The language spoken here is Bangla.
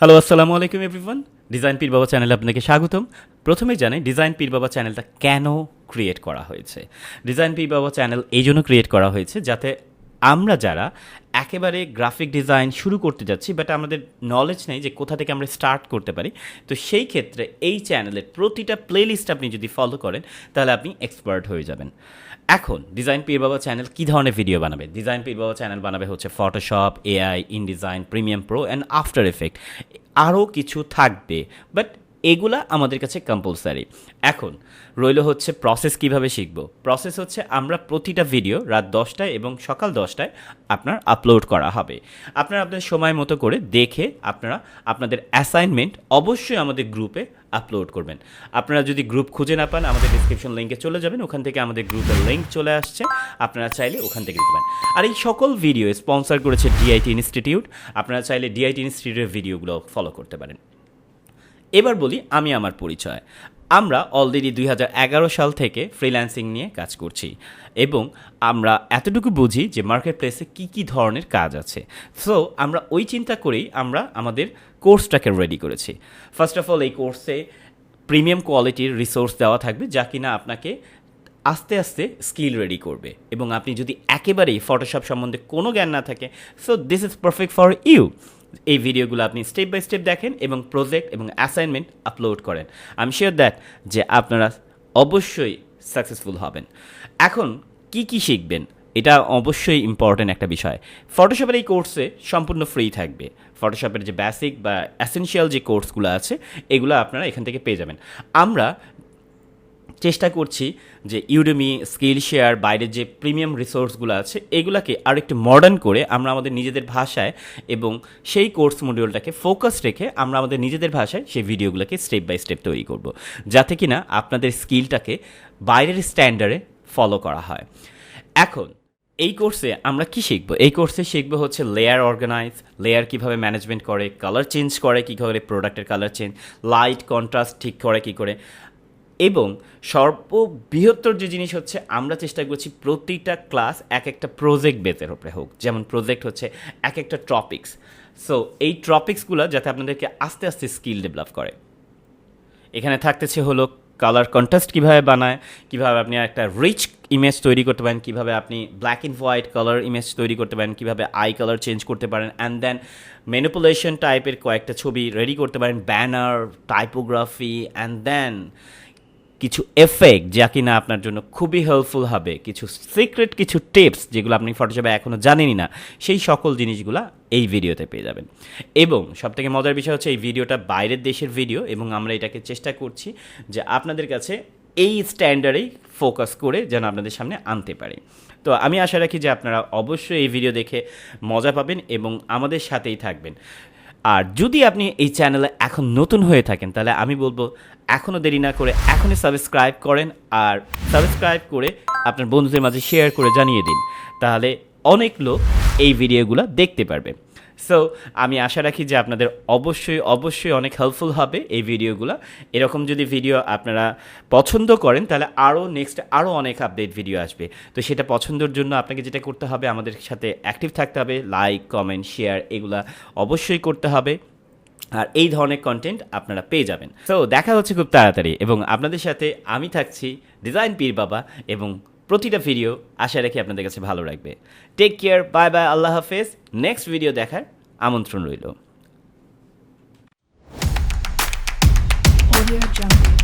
হ্যালো, আসসালামু আলাইকুম এভরিওয়ান। ডিজাইন পীর বাবা চ্যানেলে আপনাকে স্বাগতম। প্রথমেই জানাই ডিজাইন পীর বাবা চ্যানেলটা কেন ক্রিয়েট করা হয়েছে। ডিজাইন পীর বাবা চ্যানেল এই জন্য ক্রিয়েট করা হয়েছে যাতে আমরা যারা একেবারে গ্রাফিক ডিজাইন শুরু করতে যাচ্ছি বাট আমাদের নলেজ নেই যে কোথা থেকে আমরা স্টার্ট করতে পারি, তো সেই ক্ষেত্রে এই চ্যানেলের প্রতিটা প্লেলিস্ট আপনি যদি ফলো করেন তাহলে আপনি এক্সপার্ট হয়ে যাবেন। এখন ডিজাইন পীর বাবা চ্যানেল কী ধরনের ভিডিও বানাবে? ডিজাইন পীর বাবা চ্যানেল বানাবে হচ্ছে Photoshop, AI, InDesign, premium pro and after effect, আরও কিছু থাকবে বাট এগুলা আমাদের কাছে কম্পালসারি। এখন রইল হচ্ছে প্রসেস কিভাবে শিখব। প্রসেস হচ্ছে আমরা প্রতিটা ভিডিও রাত 10টায় এবং সকাল 10টায় আপনার আপলোড করা হবে। আপনারা আপনাদের সময় মতো করে দেখে আপনারা আপনাদের অ্যাসাইনমেন্ট অবশ্যই আমাদের গ্রুপে আপলোড করবেন। আপনারা যদি গ্রুপ খুঁজে না পান আমাদের ডিসক্রিপশন লিঙ্কে চলে যাবেন, ওখান থেকে আমাদের গ্রুপের লিঙ্ক চলে আসছে, আপনারা চাইলে ওখান থেকে দিতে পারেন। আর এই সকল ভিডিও স্পন্সর করেছে ডিআইটি ইনস্টিটিউট, আপনারা চাইলে ডিআইটি ইনস্টিটিউটের ভিডিওগুলো ফলো করতে পারেন। এবার বলি আমি আমার পরিচয়। আমরা অলরেডি 2011 সাল থেকে ফ্রিল্যান্সিং নিয়ে কাজ করছি এবং আমরা এতটুকু বুঝি যে মার্কেট প্লেসে কী কী ধরনের কাজ আছে। সো আমরা ওই চিন্তা করেই আমরা আমাদের কোর্সটাকে রেডি করেছি। ফার্স্ট অফ অল এই কোর্সে প্রিমিয়াম কোয়ালিটির রিসোর্স দেওয়া থাকবে যা কিনা আপনাকে আস্তে আস্তে স্কিল রেডি করবে, এবং আপনি যদি একেবারেই ফটোশপ সম্বন্ধে কোনো জ্ঞান না থাকে, so this is perfect for you. এই ভিডিওগুলো আপনি স্টেপ বাই স্টেপ দেখেন এবং প্রজেক্ট এবং অ্যাসাইনমেন্ট আপলোড করেন। আমি শিওর দ্যাট যে আপনারা অবশ্যই সাকসেসফুল হবেন। এখন কি কি শিখবেন এটা অবশ্যই ইম্পর্ট্যান্ট একটা বিষয়। ফটোশপের এই কোর্সে সম্পূর্ণ ফ্রি থাকবে। ফটোশপের যে বেসিক বা এসেনশিয়াল যে কোর্সগুলো আছে এগুলো আপনারা এখান থেকে পেয়ে যাবেন। আমরা চেষ্টা করছি যে ইউডেমি, স্কিল শেয়ার, বাইরের যে প্রিমিয়াম রিসোর্সগুলো আছে এগুলাকে আর একটু মডার্ন করে আমরা আমাদের নিজেদের ভাষায় এবং সেই কোর্স মডিউলটাকে ফোকাস রেখে আমরা আমাদের নিজেদের ভাষায় সেই ভিডিওগুলোকে স্টেপ বাই স্টেপ তৈরি করব, যাতে কিনা আপনাদের স্কিলটাকে বাইরের স্ট্যান্ডার্ডে ফলো করা হয়। এখন এই কোর্সে আমরা কি শিখব? এই কোর্সে শিখব হচ্ছে লেয়ার অর্গানাইজ, লেয়ার কীভাবে ম্যানেজমেন্ট করে, কালার চেঞ্জ করে কী করে, প্রোডাক্টের কালার চেঞ্জ, লাইট কন্ট্রাস্ট ঠিক করে কী করে, এবং সর্ববৃহত্তর যে জিনিস হচ্ছে আমরা চেষ্টা করছি প্রতিটা ক্লাস এক একটা প্রজেক্ট বেসের উপরে হোক। যেমন প্রজেক্ট হচ্ছে এক একটা টপিক্স, সো এই টপিক্সগুলো যাতে আপনাদেরকে আস্তে আস্তে স্কিল ডেভেলপ করে। এখানে থাকতেছে হলো কালার কন্ট্রাস্ট কীভাবে বানায়, কীভাবে আপনি একটা রিচ ইমেজ তৈরি করতে পারেন, কীভাবে আপনি black and white colour image তৈরি করতে পারেন, কীভাবে আই কালার চেঞ্জ করতে পারেন, অ্যান্ড দেন ম্যানিপুলেশন টাইপের কয়েকটা ছবি রেডি করতে পারেন, ব্যানার, টাইপোগ্রাফি, অ্যান্ড দেন কিছু এফেক্ট যা কিনা আপনার জন্য খুবই হেল্পফুল হবে, কিছু সিক্রেট কিছু টিপস যেগুলো আপনি ফটোশপে এখনও জানেনই না, সেই সকল জিনিসগুলো এই ভিডিওতে পেয়ে যাবেন। এবং সবথেকে মজার বিষয় হচ্ছে এই ভিডিওটা বাইরের দেশের ভিডিও এবং আমরা এটাকে চেষ্টা করছি যে আপনাদের কাছে এই স্ট্যান্ডার্ডেই ফোকাস করে যেন আপনাদের সামনে আনতে পারি। তো আমি আশা রাখি যে আপনারা অবশ্যই এই ভিডিও দেখে মজা পাবেন এবং আমাদের সাথেই থাকবেন। আর যদি আপনি এই চ্যানেলে এখন নতুন হয়ে থাকেন তাহলে আমি বলবো এখনও দেরি না করে এখনই সাবস্ক্রাইব করেন, আর সাবস্ক্রাইব করে আপনার বন্ধুদের মাঝে শেয়ার করে জানিয়ে দিন, তাহলে অনেক লোক এই ভিডিওগুলো দেখতে পারবে। সো আমি আশা রাখি যে আপনাদের অবশ্যই অনেক হেল্পফুল হবে এই ভিডিওগুলো। এরকম যদি ভিডিও আপনারা পছন্দ করেন তাহলে আরও অনেক আপডেট ভিডিও আসবে। তো সেটা পছন্দের জন্য আপনাকে যেটা করতে হবে আমাদের সাথে অ্যাক্টিভ থাকতে হবে, লাইক, কমেন্ট, শেয়ার এগুলা অবশ্যই করতে হবে, আর এই ধরনের কন্টেন্ট আপনারা পেয়ে যাবেন। সো দেখা হচ্ছে খুব তাড়াতাড়ি, এবং আপনাদের সাথে আমি থাকছি ডিজাইন পীর বাবা, এবং প্রতিটা ভিডিও আশা রাখি আপনাদের কাছে ভালো লাগবে। টেক কেয়ার, বাই বাই, আল্লাহ হাফেজ। নেক্সট ভিডিও দেখার আমন্ত্রণ রইল। Audio Jungle.